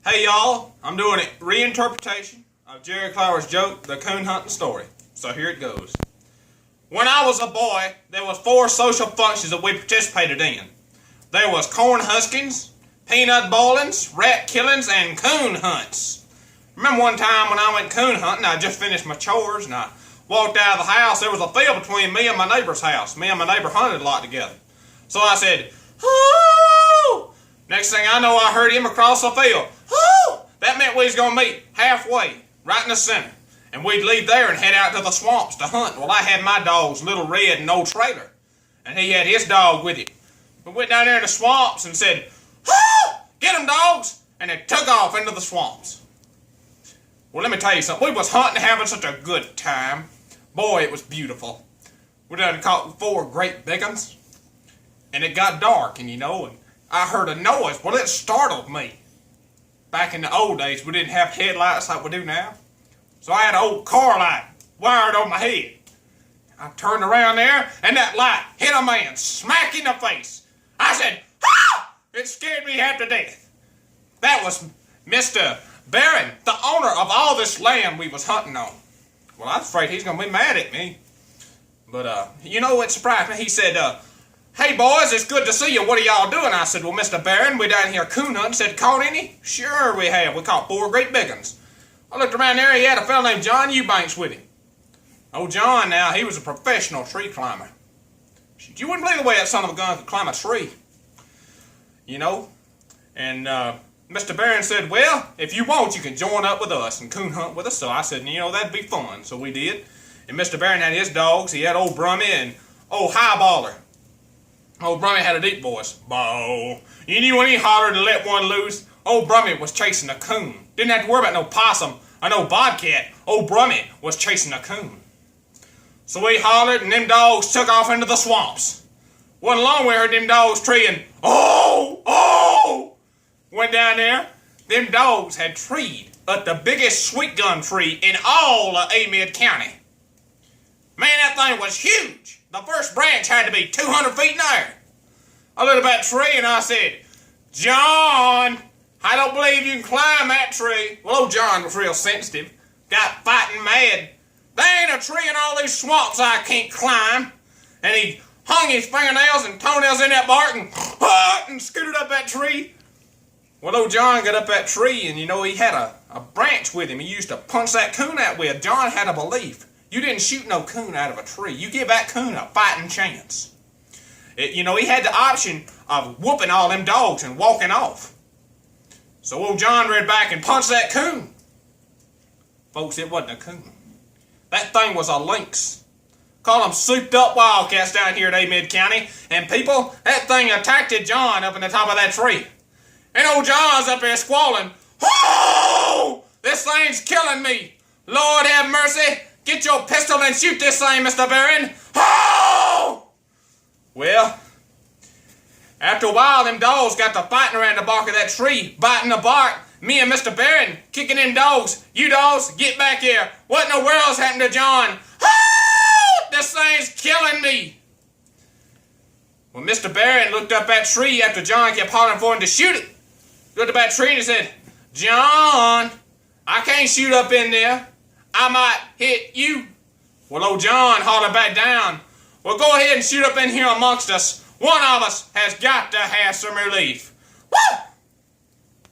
Hey y'all, I'm doing a reinterpretation of Jerry Clower's joke, The Coon Hunting Story. So here it goes. When I was a boy, there was 4 social functions that we participated in. There was corn huskings, peanut boilings, rat killings, and coon hunts. Remember one time when I went coon hunting, I just finished my chores and I walked out of the house. There was a field between me and my neighbor's house. Me and my neighbor hunted a lot together. So I said, "Hoo!" Next thing I know, I heard him across the field. Whoo! That meant we was going to meet halfway, right in the center. And we'd leave there and head out to the swamps to hunt. Well, I had my dogs, Little Red and Old Trailer. And he had his dog with him. We went down there in the swamps and said, "Whoo! Get them, dogs!" And they took off into the swamps. Well, let me tell you something. We was hunting, having such a good time. Boy, it was beautiful. We done caught 4 great big ones. And it got dark, and I heard a noise. Well, it startled me. Back in the old days, we didn't have headlights like we do now. So I had an old car light wired on my head. I turned around there, and that light hit a man smack in the face. I said, "Ah!" It scared me half to death. That was Mr. Barron, the owner of all this land we was hunting on. Well, I was afraid he's going to be mad at me. But, what surprised me? He said, "Hey boys, it's good to see you. What are y'all doing?" I said, "Well, Mr. Barron, we down here coon hunting." Said, "Caught any?" "Sure we have. We caught 4 great big ones." I looked around there. He had a fellow named John Eubanks with him. Oh, John now, he was a professional tree climber. You wouldn't believe the way that son of a gun could climb a tree. And Mr. Barron said, "Well, if you want, you can join up with us and coon hunt with us." So I said, that'd be fun. So we did. And Mr. Barron had his dogs. He had old Brummy and old Highballer. Old Brummy had a deep voice. Bow. You knew when he hollered to let one loose, old Brummy was chasing a coon. Didn't have to worry about no possum or no bobcat. Old Brummy was chasing a coon. So we hollered and them dogs took off into the swamps. Wasn't long we heard them dogs treeing. Oh! Oh! Went down there. Them dogs had treed at the biggest sweet gum tree in all of Amid County. Man, that thing was huge. The first branch had to be 200 feet in the air. I looked at that tree and I said, "John, I don't believe you can climb that tree." Well, old John was real sensitive. Got fighting mad. "There ain't a tree in all these swamps I can't climb." And he hung his fingernails and toenails in that bark and scooted up that tree. Well, old John got up that tree and he had a branch with him he used to punch that coon out with. John had a belief. You didn't shoot no coon out of a tree. You give that coon a fighting chance. He had the option of whooping all them dogs and walking off. So old John reared back and punched that coon. Folks, it wasn't a coon. That thing was a lynx. Call them souped up wildcats down here at Amid County. And people, that thing attacked John up in the top of that tree. And old John's up there squalling. "Oh! This thing's killing me. Lord have mercy. Get your pistol and shoot this thing, Mr. Barron." Oh! Well, after a while, them dogs got to fighting around the bark of that tree, biting the bark. Me and Mr. Barron kicking them dogs. "You dogs, get back here. What in the world's happened to John?" "Oh! This thing's killing me." Well, Mr. Barron looked up that tree after John kept hollering for him to shoot it. Looked up that tree and he said, "John, I can't shoot up in there. I might hit you." Well, old John hollered back down, "Well, go ahead and shoot up in here amongst us. One of us has got to have some relief." Woo!